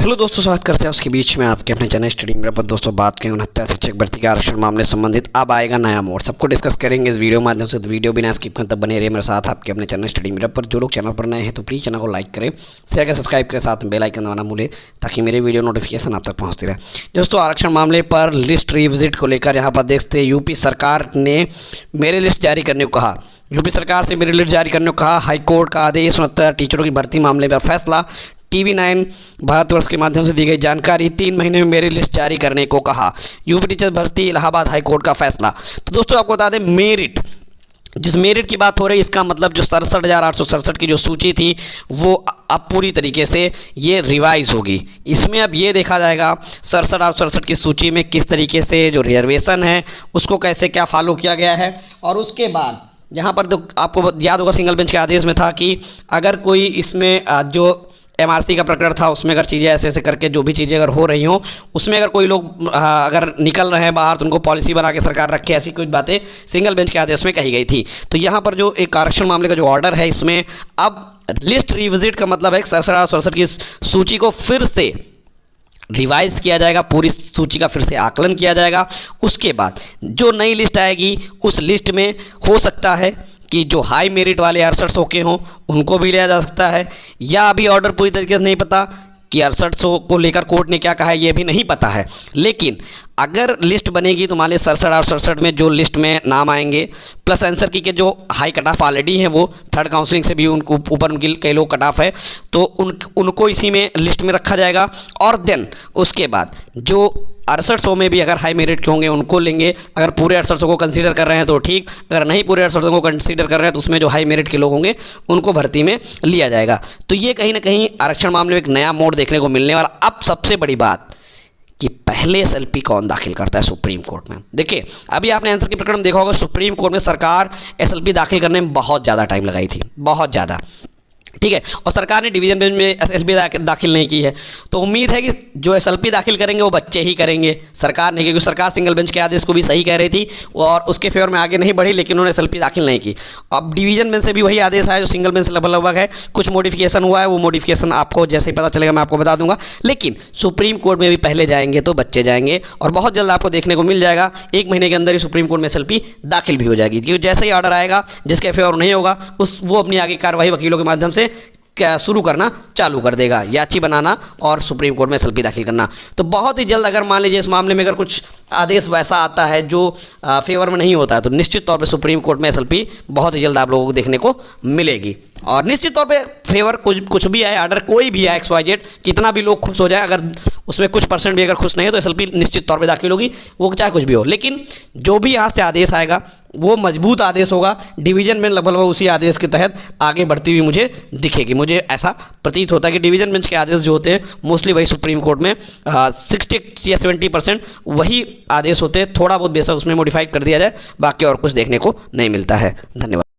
Hello दोस्तों, स्वागत करते हैं उसके बीच में आपके अपने चैनल स्टडी मेरे पर। दोस्तों बात करें 69 शिक्षक भर्ती के आरक्षण मामले संबंधित अब आएगा नया मोड़, सबको डिस्कस करेंगे इस वीडियो के माध्यम से। तो वीडियो बिना स्किप करते बने रहिए मेरे साथ आपके अपने चैनल स्टडी मेरे पर। जो लोग चैनल पर नए हैं तो प्लीज़ चैनल को लाइक करें, शेयर करें, सब्सक्राइब करें, साथ में बेल आइकन दबाना भूलें ताकि मेरे वीडियो नोटिफिकेशन आप तक पहुँचती रहे। दोस्तों आरक्षण मामले पर लिस्ट रिविजिट को लेकर यहाँ पर देखते हैं यूपी सरकार ने मेरी लिस्ट जारी करने को कहा। यूपी सरकार से मेरी लिस्ट जारी करने को कहा। हाईकोर्ट का आदेश 69 टीचरों की भर्ती मामले पर फैसला। TV9 भारतवर्ष के माध्यम से दी गई जानकारी। 3 महीने में मेरी लिस्ट जारी करने को कहा। यूपी टीचर भर्ती इलाहाबाद हाईकोर्ट का फैसला। तो दोस्तों आपको बता दें मेरिट, जिस मेरिट की बात हो रही है इसका मतलब जो 67,867 की जो सूची थी वो अब पूरी तरीके से ये रिवाइज होगी। इसमें अब ये देखा जाएगा 67,867 की सूची में किस तरीके से जो रिजर्वेशन है उसको कैसे क्या फॉलो किया गया है। और उसके बाद यहाँ पर तो आपको याद होगा सिंगल बेंच के आदेश में था कि अगर कोई इसमें जो MRC का प्रकरण था उसमें अगर चीज़ें ऐसे ऐसे करके जो भी चीज़ें अगर हो रही हों उसमें अगर कोई लोग अगर निकल रहे हैं बाहर तो उनको पॉलिसी बना के सरकार रखे, ऐसी कुछ बातें सिंगल बेंच के आदेश में कही गई थी। तो यहाँ पर जो एक आरक्षण मामले का जो ऑर्डर है इसमें अब लिस्ट रिविजिट का मतलब है 67,867 की सूची को फिर से रिवाइज किया जाएगा, पूरी सूची का फिर से आकलन किया जाएगा। उसके बाद जो नई लिस्ट आएगी उस लिस्ट में हो सकता है कि जो हाई मेरिट वाले 6800 के हों उनको भी लिया जा सकता है, या अभी ऑर्डर पूरी तरीके से नहीं पता कि 6800 को लेकर कोर्ट ने क्या कहा है ये भी नहीं पता है। लेकिन अगर लिस्ट बनेगी तो मान लीजिए 67,867 में जो लिस्ट में नाम आएंगे प्लस आंसर की के जो हाई कट ऑफ ऑलरेडी हैं वो थर्ड काउंसलिंग से भी उनको ऊपर उनकी कई लोग कट ऑफ है तो उनको इसी में लिस्ट में रखा जाएगा। और देन उसके बाद जो 6800 में भी अगर हाई मेरिट के होंगे उनको लेंगे। अगर पूरे 6800 को कंसीडर कर रहे हैं तो ठीक, अगर नहीं पूरे 6800 को कंसीडर कर रहे हैं तो उसमें जो हाई मेरिट के लोग होंगे उनको भर्ती में लिया जाएगा। तो ये कहीं ना कहीं आरक्षण मामले में एक नया मोड़ देखने को मिलने वाला। अब सबसे बड़ी बात कि पहले SLP कौन दाखिल करता है सुप्रीम कोर्ट में। देखिए अभी आपने आंसर की प्रकरण में देखा होगा, सुप्रीम कोर्ट में सरकार SLP दाखिल करने में बहुत ज़्यादा टाइम लगाई थी, बहुत ज़्यादा, ठीक है। और सरकार ने डिवीजन बेंच में SLP दाखिल नहीं की है। तो उम्मीद है कि जो SLP दाखिल करेंगे वो बच्चे ही करेंगे, सरकार नहीं, क्योंकि सरकार सिंगल बेंच के आदेश को भी सही कह रही थी और उसके फेवर में आगे नहीं बढ़ी, लेकिन उन्होंने SLP दाखिल नहीं की। अब डिवीजन बेंच से भी वही आदेश आया जो सिंगल बेंच लगभग है। कुछ मॉडिफिकेशन हुआ है, वो मॉडिफिकेशन आपको जैसे ही पता चलेगा मैं आपको बता दूंगा। लेकिन सुप्रीम कोर्ट में भी पहले जाएंगे तो बच्चे जाएंगे और बहुत जल्द आपको देखने को मिल जाएगा। 1 महीने के अंदर ही सुप्रीम कोर्ट में SLP दाखिल भी हो जाएगी, क्योंकि जैसे ही ऑर्डर आएगा जिसके फेवर नहीं होगा वो अपनी आगे कार्रवाई वकीलों के माध्यम से क्या शुरू करना चालू कर देगा, याची बनाना और सुप्रीम कोर्ट में SLP दाखिल करना। तो बहुत ही जल्द अगर मान लीजिए इस मामले में अगर कुछ आदेश वैसा आता है जो फेवर में नहीं होता है तो निश्चित तौर पे सुप्रीम कोर्ट में SLP बहुत ही जल्द आप लोगों को देखने को मिलेगी। और निश्चित तौर पे फेवर कुछ भी आए, ऑर्डर कोई भी आए XYZ, कितना भी लोग खुश हो जाए, अगर उसमें कुछ % भी अगर खुश नहीं है तो SLP निश्चित तौर पे दाखिल होगी, वो चाहे कुछ भी हो। लेकिन जो भी यहाँ से आदेश आएगा वो मजबूत आदेश होगा। डिवीजन बेंच लगभग उसी आदेश के तहत आगे बढ़ती हुई मुझे दिखेगी। मुझे ऐसा प्रतीत होता है कि डिवीजन बेंच के आदेश जो होते हैं मोस्टली वही सुप्रीम कोर्ट में 60 या 70% वही आदेश होते हैं। थोड़ा बहुत बेशक उसमें मॉडिफाई कर दिया जाए, बाकी और कुछ देखने को नहीं मिलता है। धन्यवाद।